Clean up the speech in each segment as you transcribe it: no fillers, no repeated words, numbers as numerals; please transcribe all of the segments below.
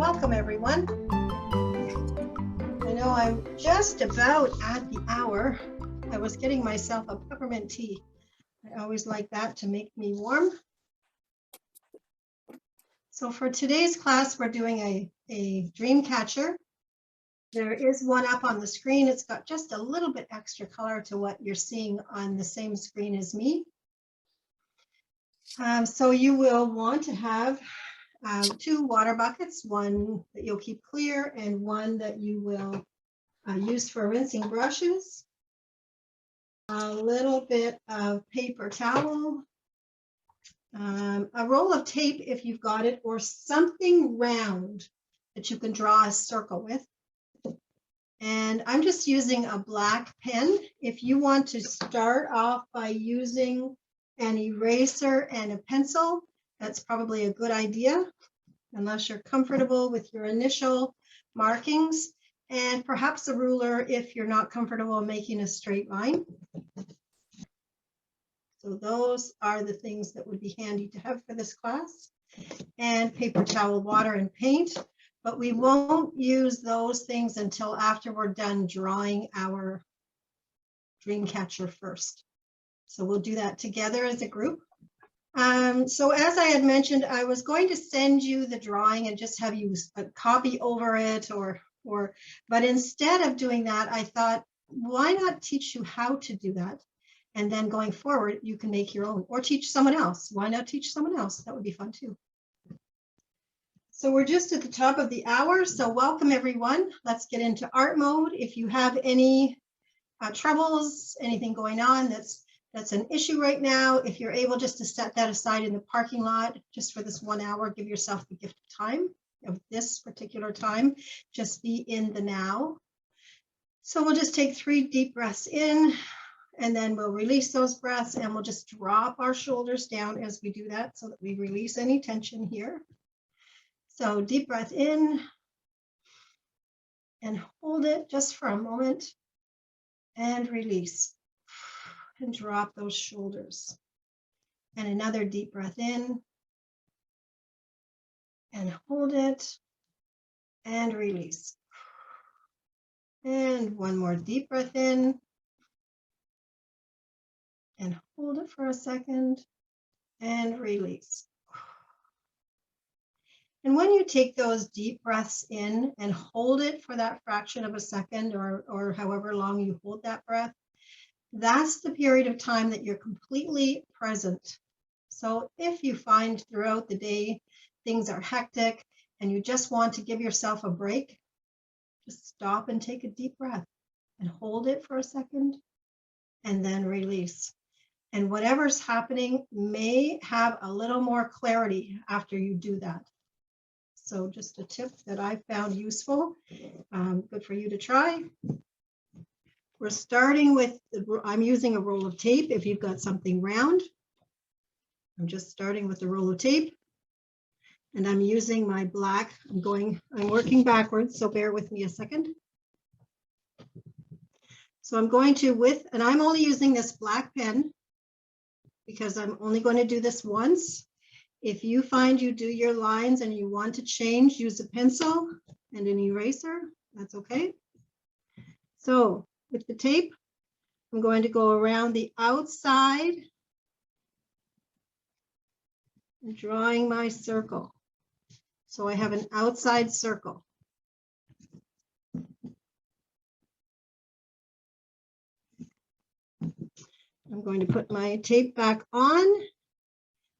welcome everyone. I know I'm just about at the hour. I was getting myself a peppermint tea. I always like that to make me warm. So for today's class, we're doing a dream catcher. There is one up on the screen. It's got just a little bit extra color to what you're seeing on the same screen as me. So you will want to have two water buckets, one that you'll keep clear and one that you will use for rinsing brushes. A little bit of paper towel, a roll of tape if you've got it, or something round that you can draw a circle with. And I'm just using a black pen. If you want to start off by using an eraser and a pencil, that's probably a good idea, unless you're comfortable with your initial markings, and perhaps a ruler if you're not comfortable making a straight line. So those are the things that would be handy to have for this class. And paper towel, water, and paint. But we won't use those things until after we're done drawing our dream catcher first. So we'll do that together as a group. So as I had mentioned, I was going to send you the drawing and just have you copy over it, but instead of doing that, I thought, why not teach you how to do that? And then going forward, you can make your own or teach someone else. Why not teach someone else? That would be fun too. So we're just at the top of the hour. So welcome everyone. Let's get into art mode. If you have any troubles, anything going on that's an issue right now, if you're able just to set that aside in the parking lot just for this 1 hour, give yourself the gift of time, of this particular time, just be in the now. So we'll just take 3 deep breaths in, and then we'll release those breaths, and we'll just drop our shoulders down as we do that so that we release any tension here. So deep breath in and hold it just for a moment and release. And drop those shoulders. And another deep breath in and hold it and release. And one more deep breath in and hold it for a second and release. And when you take those deep breaths in and hold it for that fraction of a second or however long you hold that breath, that's the period of time that you're completely present. So if you find throughout the day things are hectic and you just want to give yourself a break, just stop and take a deep breath and hold it for a second and then release. And whatever's happening may have a little more clarity after you do that. So just a tip that I found useful, good for you to try. We're starting with, I'm using a roll of tape if you've got something round. I'm just starting with the roll of tape. And I'm using my black, I'm working backwards, so bear with me a second. So I'm going to, and I'm only using this black pen because I'm only going to do this once. If you find you do your lines and you want to change, use a pencil and an eraser, that's okay. So with the tape, I'm going to go around the outside and drawing my circle. So I have an outside circle. I'm going to put my tape back on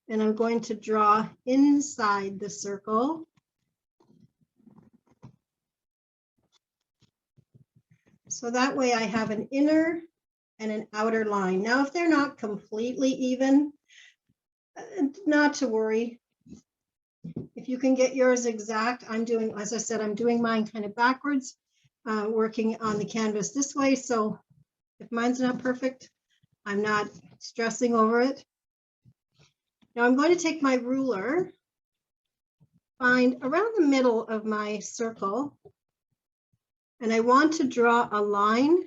and I'm going to draw inside the circle. So that way I have an inner and an outer line. Now, if they're not completely even, not to worry. If you can get yours exact, I'm doing, as I said, I'm doing mine kind of backwards, working on the canvas this way. So if mine's not perfect, I'm not stressing over it. Now I'm going to take my ruler, find around the middle of my circle, and I want to draw a line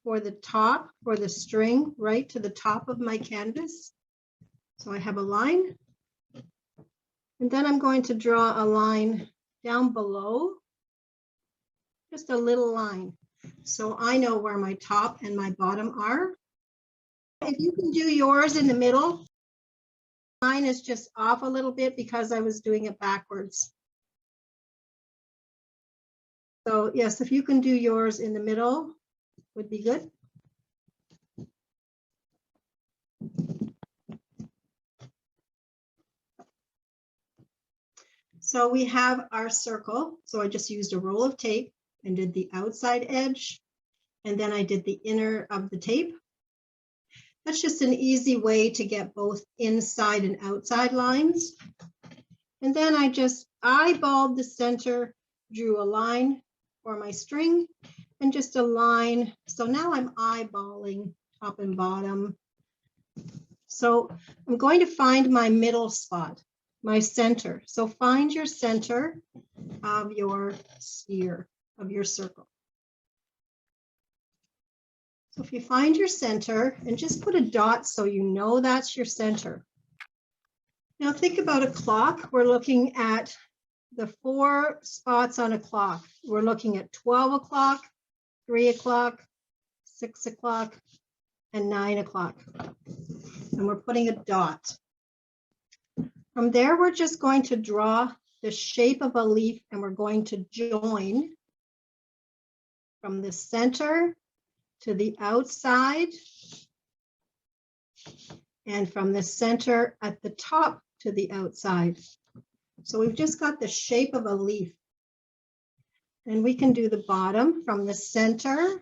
for the top, for the string, right to the top of my canvas. So I have a line. And then I'm going to draw a line down below, just a little line. So I know where my top and my bottom are. If you can do yours in the middle, mine is just off a little bit because I was doing it backwards. So yes, if you can do yours in the middle, would be good. So we have our circle. So I just used a roll of tape and did the outside edge, and then I did the inner of the tape. That's just an easy way to get both inside and outside lines. And then I just eyeballed the center, drew a line for my string, and just a line. So now I'm eyeballing top and bottom. So I'm going to find my middle spot, my center. So find your center of your sphere, of your circle. So if you find your center and just put a dot so you know that's your center. Now think about a clock. We're looking at the 4 spots on a clock. We're looking at 12 o'clock, 3 o'clock, 6 o'clock, and 9 o'clock. And we're putting a dot. From there, we're just going to draw the shape of a leaf, and we're going to join from the center to the outside and from the center at the top to the outside. So we've just got the shape of a leaf. Then we can do the bottom from the center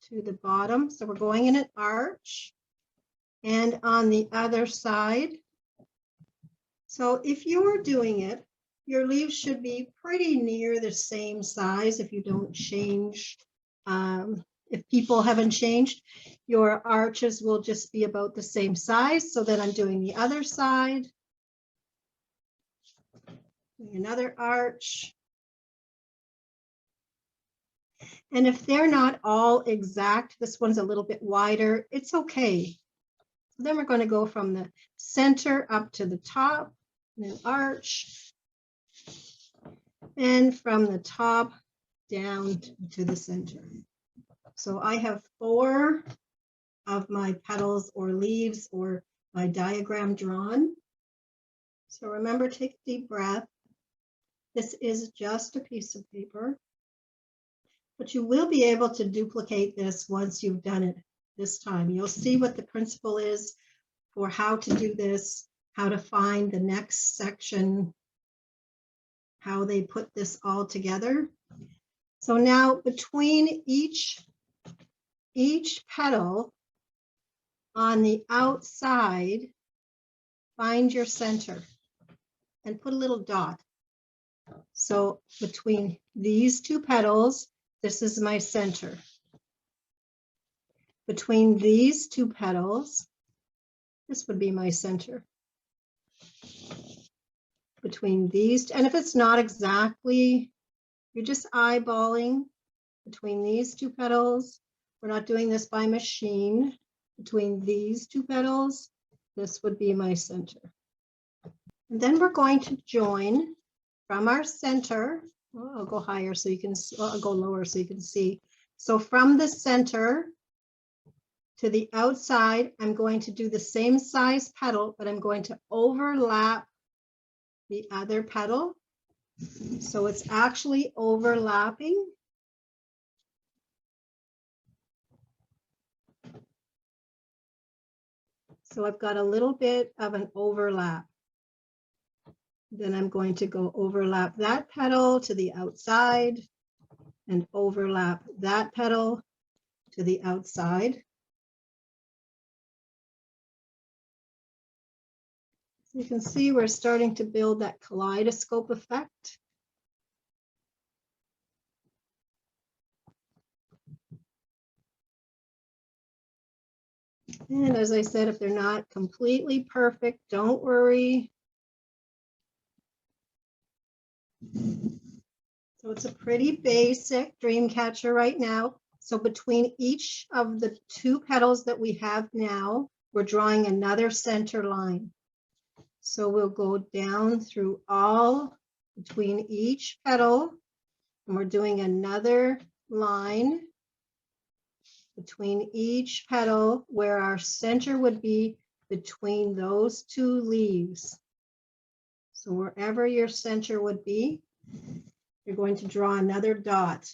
to the bottom. So we're going in an arch, and on the other side. So if you're doing it, your leaves should be pretty near the same size if you don't change. If people haven't changed, your arches will just be about the same size. So then I'm doing the other side. Another arch. And if they're not all exact, this one's a little bit wider, it's okay. So then we're going to go from the center up to the top, and an arch, and from the top down to the center. So I have 4 of my petals or leaves or my diagram drawn. So remember, take a deep breath. This is just a piece of paper, but you will be able to duplicate this once you've done it this time. You'll see what the principle is for how to do this, how to find the next section, how they put this all together. So now between each petal on the outside, find your center and put a little dot. So between these 2 petals, this is my center. Between these 2 petals, this would be my center. Between these, and if it's not exactly, you're just eyeballing between these 2 petals. We're not doing this by machine. Between these 2 petals, this would be my center. And then we're going to join from our center. Well, I'll go higher so you can see, well, I'll go lower so you can see. So from the center to the outside, I'm going to do the same size petal, but I'm going to overlap the other petal. So it's actually overlapping. So I've got a little bit of an overlap. Then I'm going to go overlap that petal to the outside and overlap that petal to the outside. So you can see we're starting to build that kaleidoscope effect. And as I said, if they're not completely perfect, don't worry. So it's a pretty basic dream catcher right now. So between each of the 2 petals that we have now, we're drawing another center line. So we'll go down through all between each petal, and we're doing another line between each petal where our center would be between those two leaves. So wherever your center would be, you're going to draw another dot.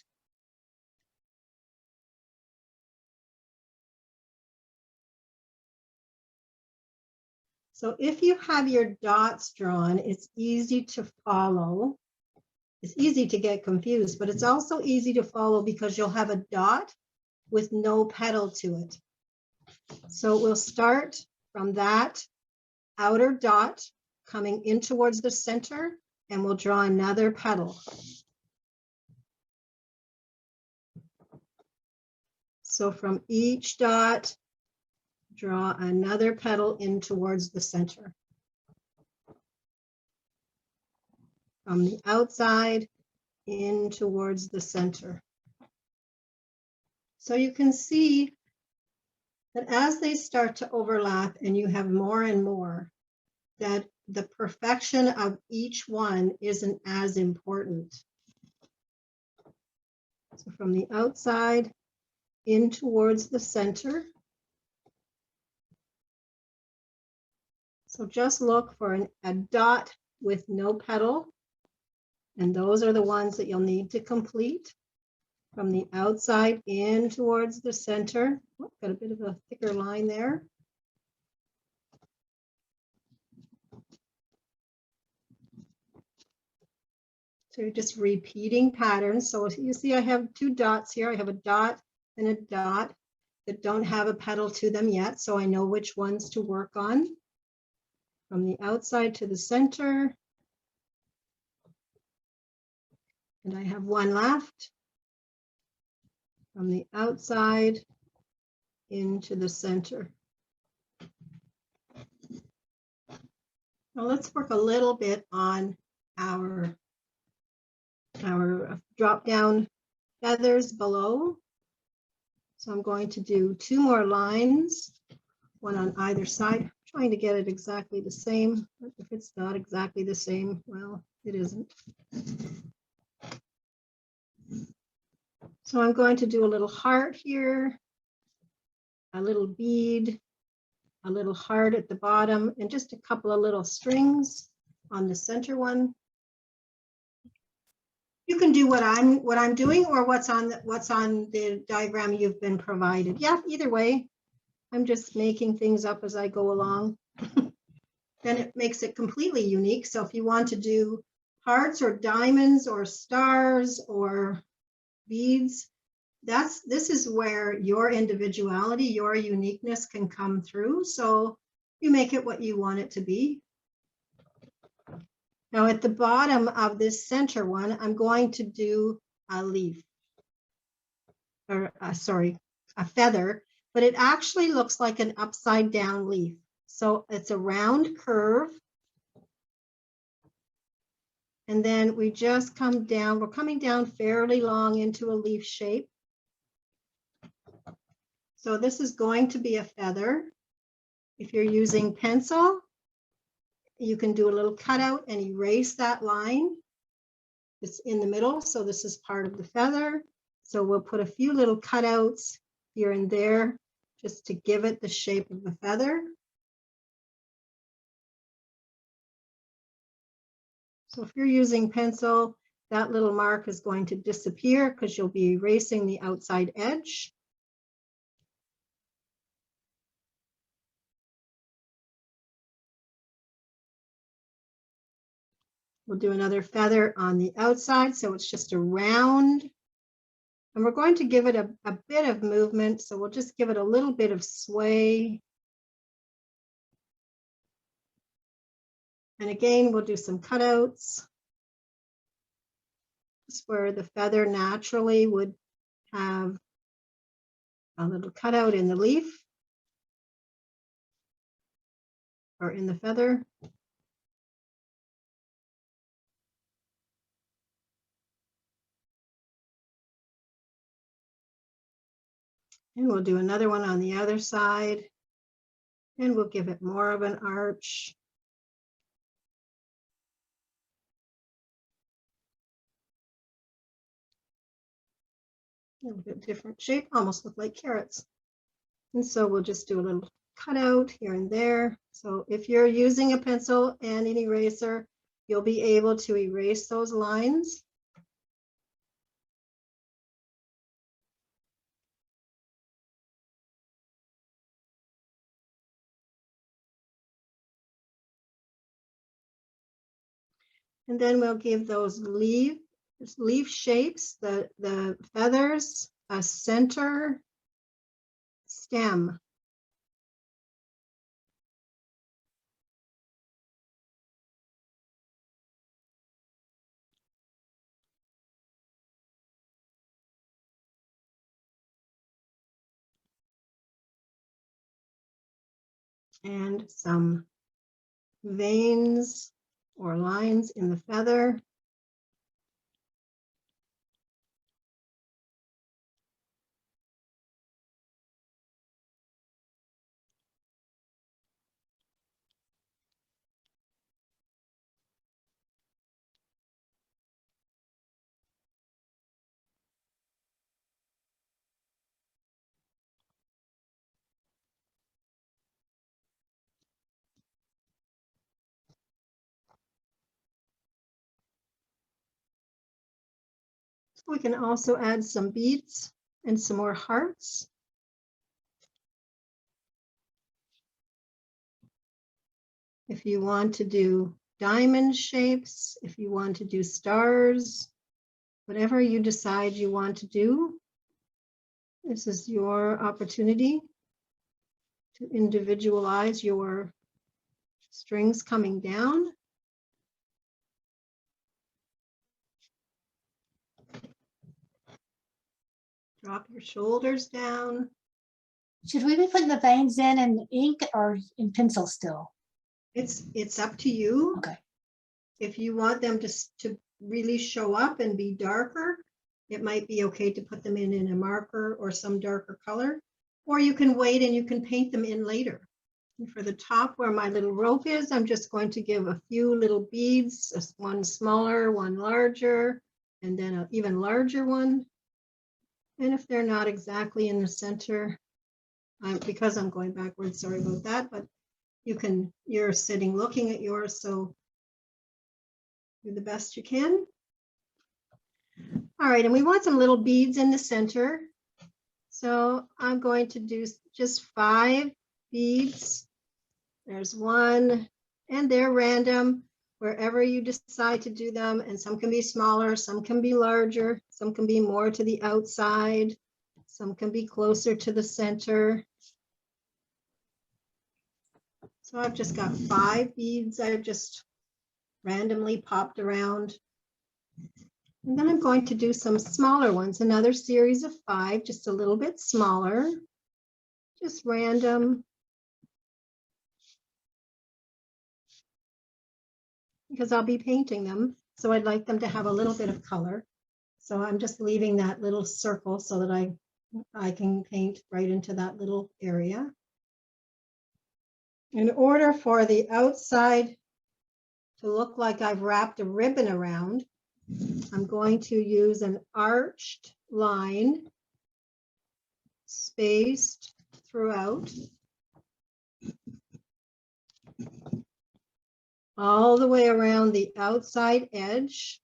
So if you have your dots drawn, it's easy to follow. It's easy to get confused, but it's also easy to follow because you'll have a dot with no petal to it. So we'll start from that outer dot coming in towards the center, and we'll draw another petal. So from each dot, draw another petal in towards the center. From the outside in towards the center. So you can see that as they start to overlap and you have more and more, that the perfection of each one isn't as important. So from the outside in towards the center. So just look for a dot with no petal, and those are the ones that you'll need to complete. From the outside in towards the center. Oh, got a bit of a thicker line there. So you're just repeating patterns. So you see I have two dots here. I have a dot and a dot that don't have a petal to them yet, so I know which ones to work on. From the outside to the center. And I have one left. From the outside into the center. Now let's work a little bit on our drop down feathers below. So I'm going to do two more lines, one on either side. I'm trying to get it exactly the same. If it's not exactly the same, well, it isn't. So I'm going to do a little heart here, a little bead, a little heart at the bottom, and just a couple of little strings on the center one. You can do what I'm doing or what's on the diagram you've been provided. Yeah, either way. I'm just making things up as I go along. Then it makes it completely unique. So if you want to do hearts or diamonds or stars or beads, this is where your individuality, your uniqueness can come through. So you make it what you want it to be. Now at the bottom of this center one, I'm going to do a leaf, or sorry, a feather, but it actually looks like an upside down leaf. So it's a round curve. And then we just come down, we're coming down fairly long into a leaf shape. So this is going to be a feather. If you're using pencil, you can do a little cutout and erase that line. It's in the middle, so this is part of the feather. So we'll put a few little cutouts here and there just to give it the shape of the feather. So if you're using pencil, that little mark is going to disappear because you'll be erasing the outside edge. We'll do another feather on the outside, so it's just a round. And we're going to give it a bit of movement, so we'll just give it a little bit of sway. And again, we'll do some cutouts. Just where the feather naturally would have a little cutout in the leaf or in the feather. And we'll do another one on the other side. And we'll give it more of an arch. A little bit different shape, almost look like carrots. And so we'll just do a little cutout here and there. So if you're using a pencil and an eraser, you'll be able to erase those lines. And then we'll give those leaf shapes, the feathers, a center stem. And some veins or lines in the feather. We can also add some beads and some more hearts. If you want to do diamond shapes, if you want to do stars, whatever you decide you want to do, this is your opportunity to individualize your strings coming down. Drop your shoulders down. Should we be putting the veins in ink or in pencil still? It's up to you. Okay. If you want them to really show up and be darker, it might be okay to put them in a marker or some darker color, or you can wait and you can paint them in later. And for the top where my little rope is, I'm just going to give a few little beads, one smaller, one larger, and then an even larger one. And if they're not exactly in the center, because I'm going backwards, sorry about that, but you're sitting looking at yours, so do the best you can. All right, and we want some little beads in the center. So I'm going to do just 5 beads. There's 1, and they're random wherever you decide to do them. And some can be smaller, some can be larger, some can be more to the outside, some can be closer to the center. So I've just got 5 beads I've just randomly popped around. And then I'm going to do some smaller ones, another series of 5, just a little bit smaller, just random. Because I'll be painting them, so I'd like them to have a little bit of color. So I'm just leaving that little circle so that I can paint right into that little area. In order for the outside to look like I've wrapped a ribbon around, I'm going to use an arched line spaced throughout all the way around the outside edge.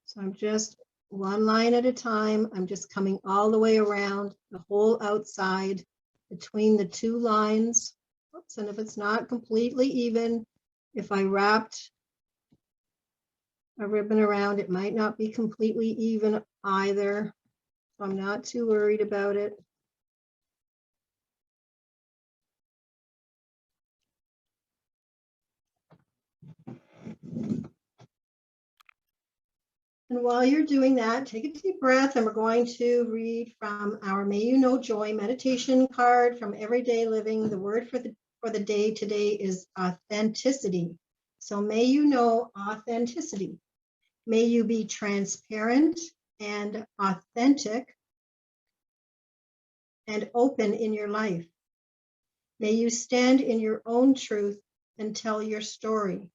So I'm just one line at a time. I'm just coming all the way around the whole outside between the 2 lines. Oops, and if it's not completely even, if I wrapped a ribbon around, it might not be completely even either. So I'm not too worried about it. And while you're doing that, take a deep breath, and we're going to read from our May You Know Joy meditation card from Everyday Living. The word for the day today is authenticity. So may you know authenticity. May you be transparent and authentic and open in your life. May you stand in your own truth and tell your story.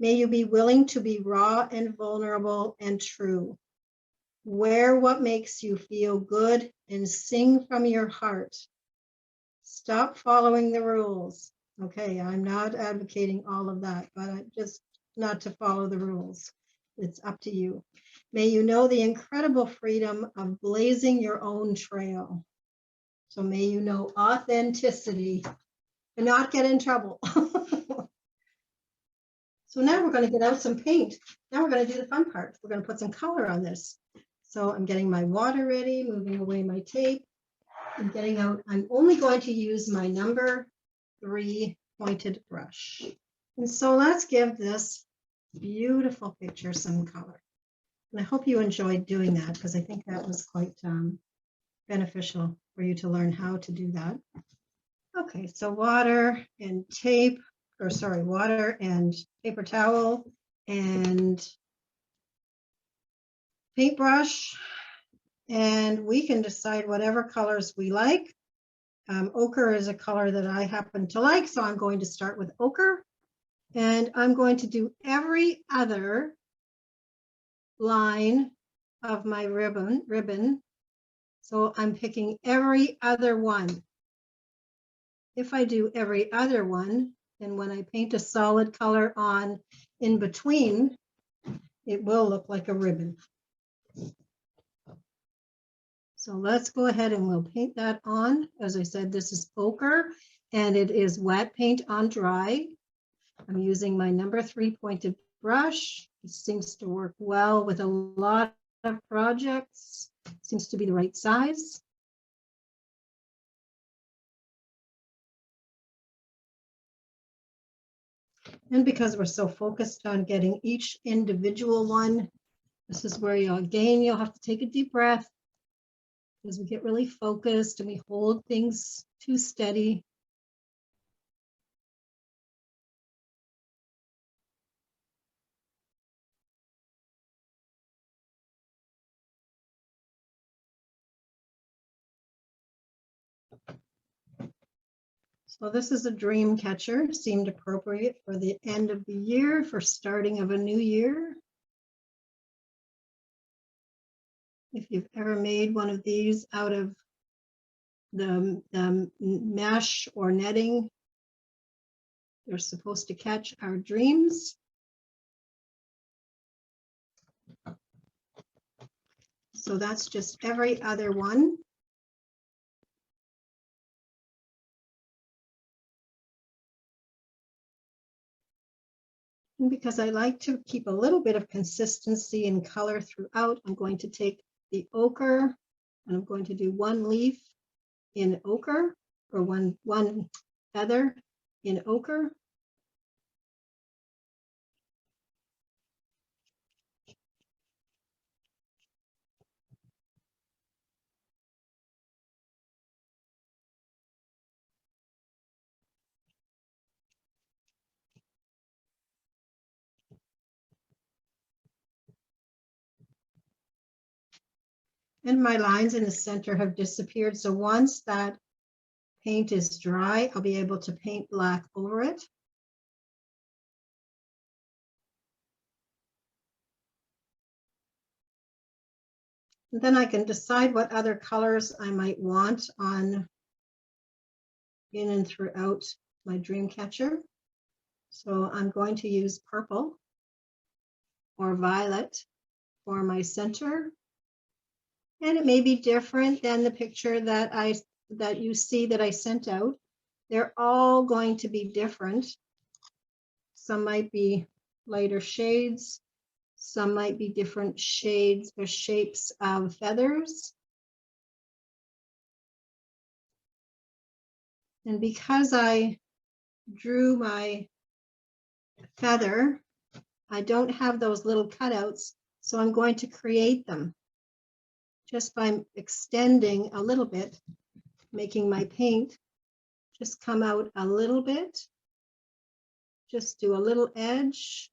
May you be willing to be raw and vulnerable and true. Wear what makes you feel good and sing from your heart. Stop following the rules. Okay, I'm not advocating all of that, but just not to follow the rules. It's up to you. May you know the incredible freedom of blazing your own trail. So may you know authenticity and not get in trouble. So now we're going to get out some paint. Now we're going to do the fun part. We're going to put some color on this. So I'm getting my water ready, moving away my tape. I'm getting out. I'm only going to use my number 3 pointed brush. And so let's give this beautiful picture some color. And I hope you enjoyed doing that because I think that was quite beneficial for you to learn how to do that. Okay, so water and tape, or sorry, water and paper towel and paintbrush. And we can decide whatever colors we like. Ochre is a color that I happen to like, so I'm going to start with ochre. And I'm going to do every other line of my ribbon. So I'm picking every other one. If I do every other one, then when I paint a solid color on in between, it will look like a ribbon. So let's go ahead and we'll paint that on. As I said, this is ochre and it is wet paint on dry. I'm using my number 3 pointed brush. It seems to work well with a lot of projects. Seems to be the right size. And because we're so focused on getting each individual one, this is where you'll have to take a deep breath because we get really focused and we hold things too steady. So this is a dream catcher, seemed appropriate for the end of the year, for starting of a new year. If you've ever made one of these out of the mesh or netting, they're supposed to catch our dreams. So that's just every other one. And because I like to keep a little bit of consistency in color throughout, I'm going to take the ochre and I'm going to do one leaf in ochre, or one feather in ochre. And my lines in the center have disappeared. So once that paint is dry, I'll be able to paint black over it. And then I can decide what other colors I might want on in and throughout my dream catcher. So I'm going to use purple or violet for my center. And it may be different than the picture that you see that I sent out. They're all going to be different. Some might be lighter shades. Some might be different shades or shapes of feathers. And because I drew my feather, I don't have those little cutouts, so I'm going to create them just by extending a little bit, making my paint just come out a little bit. Just do a little edge,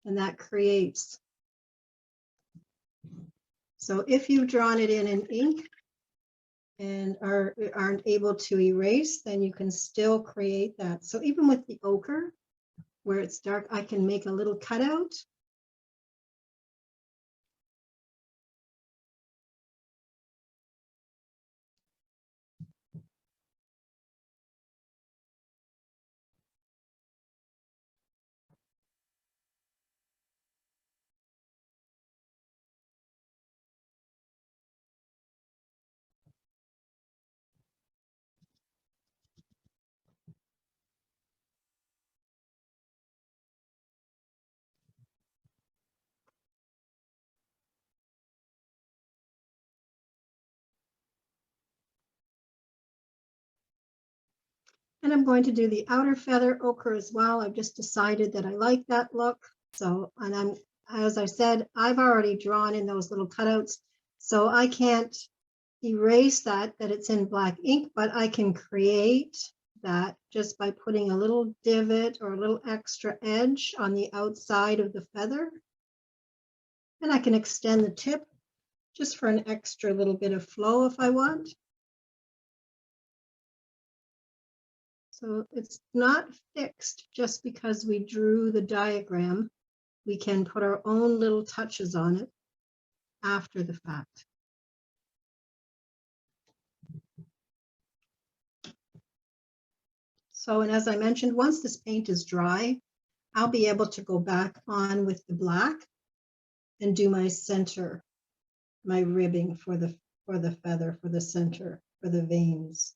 and that creates. So if you've drawn it in ink and aren't able to erase, then you can still create that. So even with the ochre, where it's dark, I can make a little cutout. And I'm going to do the outer feather ochre as well. I've just decided that I like that look. So, and as I said, I've already drawn in those little cutouts. So I can't erase that it's in black ink, but I can create that just by putting a little divot or a little extra edge on the outside of the feather. And I can extend the tip just for an extra little bit of flow if I want. So it's not fixed just because we drew the diagram. We can put our own little touches on it after the fact. So, and as I mentioned, once this paint is dry, I'll be able to go back on with the black and do my center, my ribbing for the feather, for the center, for the veins.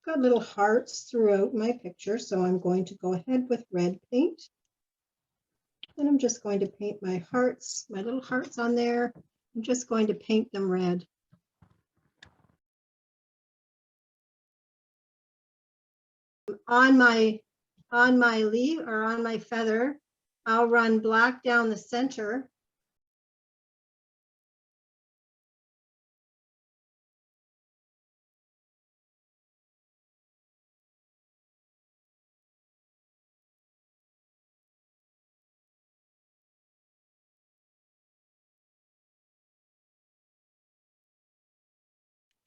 Got little hearts throughout my picture, so I'm going to go ahead with red paint. And I'm just going to paint my hearts, my little hearts on there. I'm just going to paint them red. On my leaf or on my feather, I'll run black down the center.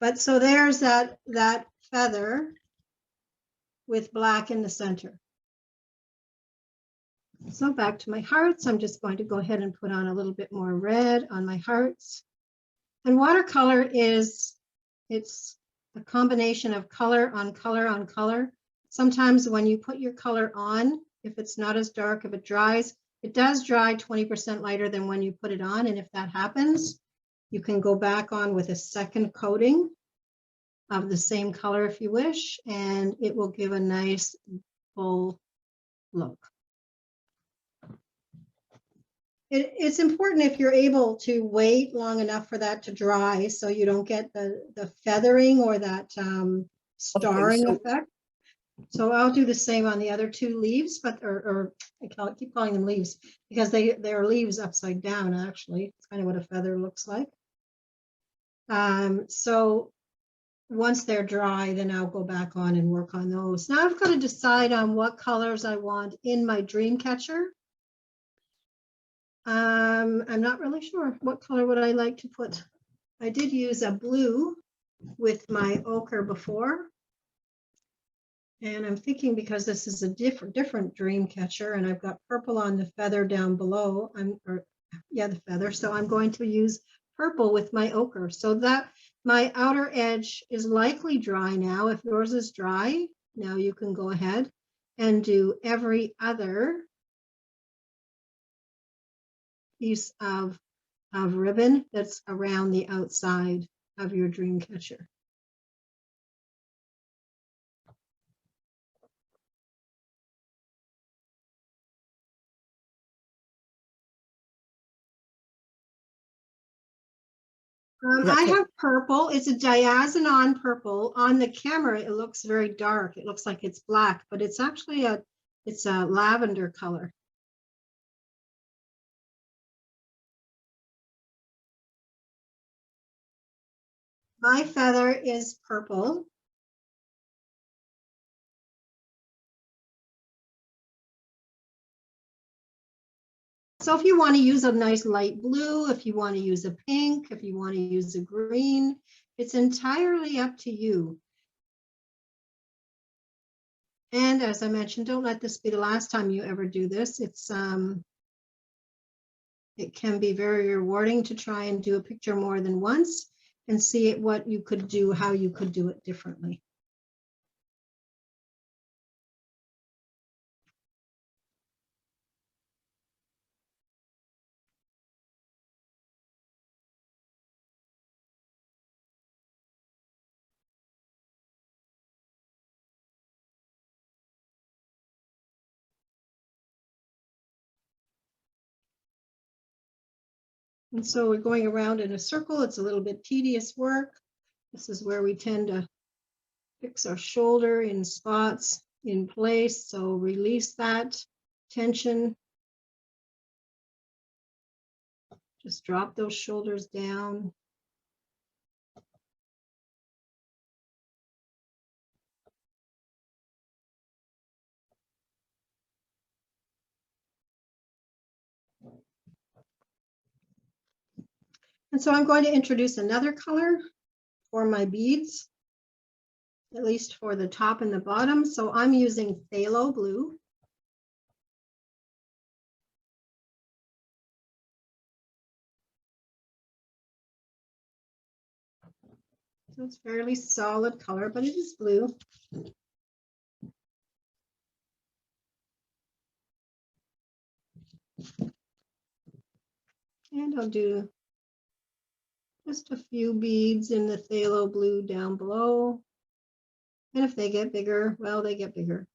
But so there's that feather with black in the center. So back to my hearts, I'm just going to go ahead and put on a little bit more red on my hearts. And watercolor it's a combination of color on color on color. Sometimes when you put your color on, if it's not as dark, if it dries, it does dry 20% lighter than when you put it on. And if that happens, you can go back on with a second coating of the same color if you wish, and it will give a nice full look. It's important if you're able to wait long enough for that to dry so you don't get the feathering or that starring effect. So I'll do the same on the other two leaves, but or I keep calling them leaves because they're leaves upside down actually. It's kind of what a feather looks like. So once they're dry, then I'll go back on and work on those. Now I've got to decide on what colors I want in my dream catcher. I'm not really sure. What color would I like to put? I did use a blue with my ochre before. And I'm thinking because this is a different dream catcher and I've got purple on the feather down below, the feather. So I'm going to use purple with my ochre. So that my outer edge is likely dry now. If yours is dry, now you can go ahead and do every other piece of ribbon that's around the outside of your dream catcher. I have purple. It's a diazinon purple. On the camera, it looks very dark. It looks like it's black, but it's actually a lavender color. My feather is purple. So if you want to use a nice light blue, if you want to use a pink, if you want to use a green, It's entirely up to you. And as I mentioned, don't let this be the last time you ever do this. It can be very rewarding to try and do a picture more than once and see what you could do, how you could do it differently. And so we're going around in a circle. It's a little bit tedious work. This is where we tend to fix our shoulder in spots in place. So release that tension. Just drop those shoulders down. And so I'm going to introduce another color for my beads, at least for the top and the bottom. So I'm using phthalo blue. So it's fairly solid color, but it is blue. And I'll do just a few beads in the phthalo blue down below. And if they get bigger, well, they get bigger.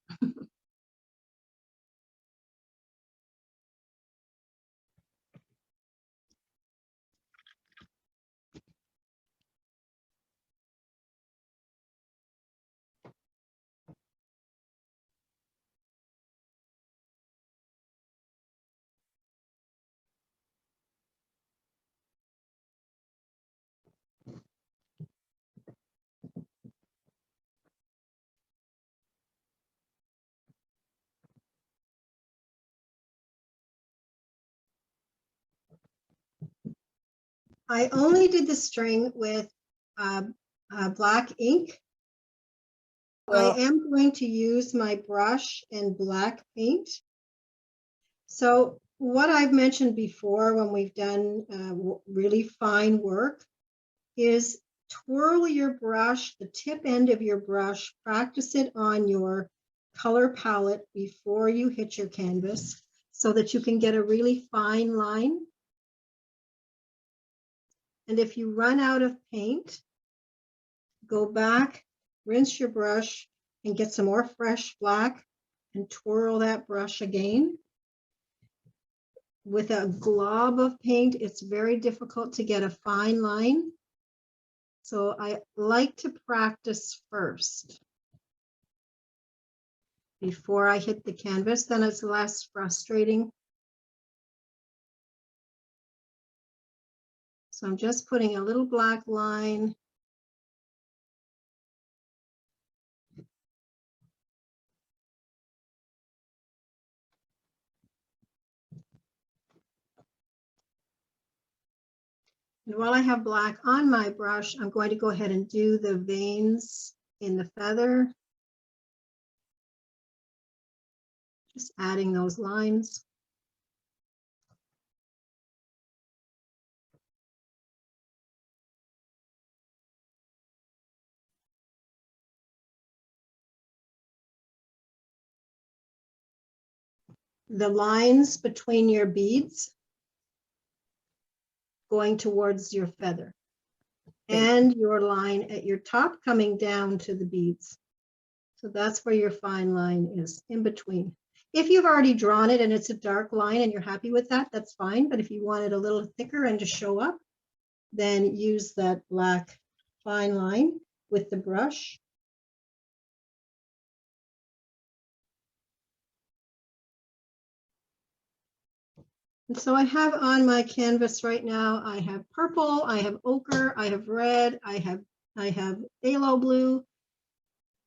I only did the string with black ink. I am going to use my brush and black paint. So what I've mentioned before when we've done really fine work is twirl your brush, the tip end of your brush, practice it on your color palette before you hit your canvas so that you can get a really fine line. And if you run out of paint, go back, rinse your brush, and get some more fresh black and twirl that brush again. With a glob of paint, it's very difficult to get a fine line. So I like to practice first before I hit the canvas, then it's less frustrating. So I'm just putting a little black line. And while I have black on my brush, I'm going to go ahead and do the veins in the feather. Just adding those lines. The lines between your beads going towards your feather and your line at your top coming down to the beads. So that's where your fine line is, in between. If you've already drawn it and it's a dark line and you're happy with that, that's fine. But if you want it a little thicker and to show up, then use that black fine line with the brush. And so I have on my canvas right now, I have purple, I have ochre, I have red, I have phthalo blue.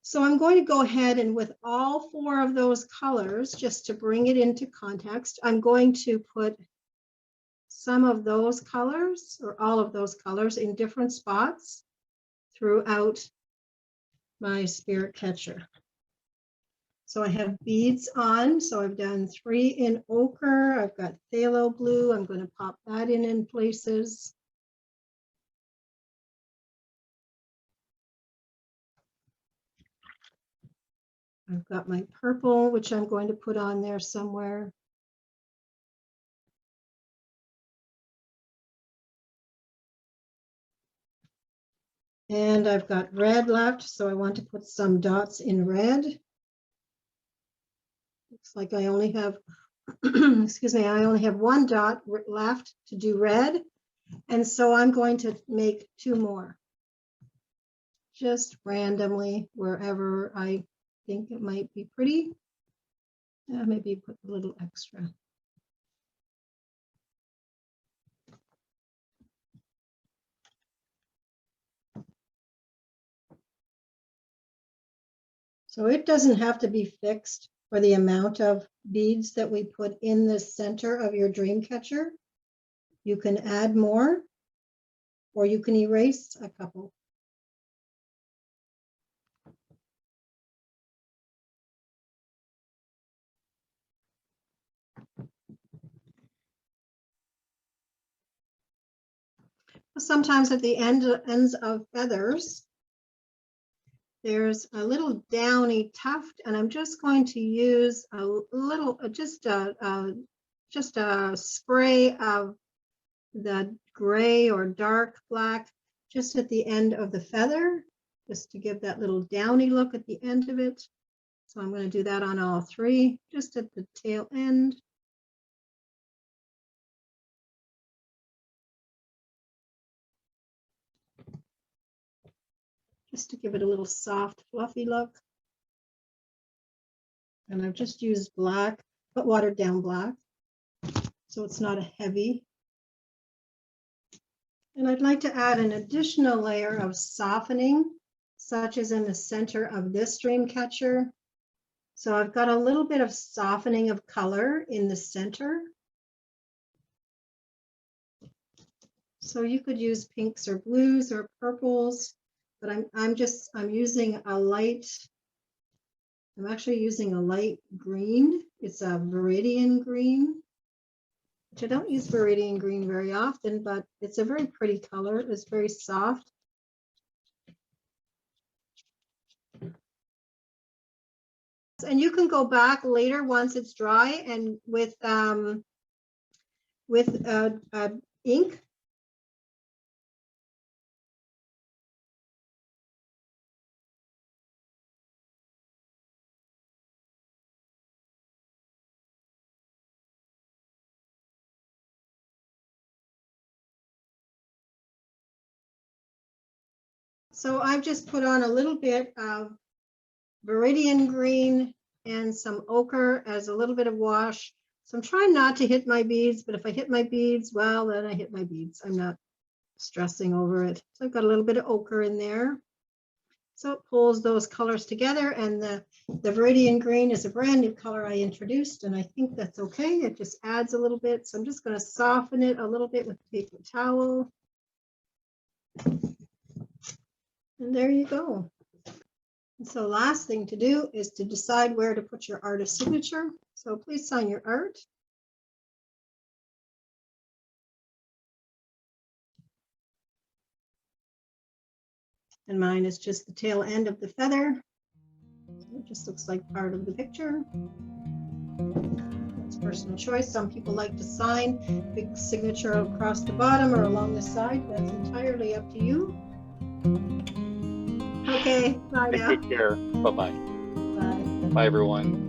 So I'm going to go ahead and with all four of those colors, just to bring it into context, I'm going to put some of those colors or all of those colors in different spots. throughout my spirit catcher. So I have beads on, so I've done 3 in ochre. I've got phthalo blue. I'm going to pop that in places. I've got my purple, which I'm going to put on there somewhere. And I've got red left, so I want to put some dots in red. Looks like I only have, excuse me, I only have 1 dot left to do red. And so I'm going to make 2 more. Just randomly, wherever I think it might be pretty. Maybe put a little extra. So it doesn't have to be fixed for the amount of beads that we put in the center of your dream catcher. You can add more, or you can erase a couple. Sometimes at the ends of feathers, there's a little downy tuft, and I'm just going to use a little, just a spray of the gray or dark black just at the end of the feather, just to give that little downy look at the end of it. So I'm going to do that on all 3, just at the tail end. Just to give it a little soft, fluffy look. And I've just used black, but watered down black, so it's not a heavy. And I'd like to add an additional layer of softening, such as in the center of this dream catcher. So I've got a little bit of softening of color in the center. So you could use pinks or blues or purples, but I'm using a light. I'm actually using a light green. It's a viridian green, which I don't use viridian green very often, but it's a very pretty color. It's very soft. And you can go back later once it's dry and with ink. So I've just put on a little bit of viridian green and some ochre as a little bit of wash. So I'm trying not to hit my beads, but if I hit my beads, well, then I hit my beads. I'm not stressing over it. So I've got a little bit of ochre in there. So it pulls those colors together, and the viridian green is a brand new color I introduced, and I think that's okay. It just adds a little bit. So I'm just going to soften it a little bit with a paper towel. And there you go. And so last thing to do is to decide where to put your artist signature. So please sign your art. And mine is just the tail end of the feather. So it just looks like part of the picture. That's personal choice. Some people like to sign big signature across the bottom or along the side. That's entirely up to you. Okay, bye now. Take care. Bye-bye. Bye. Bye, everyone.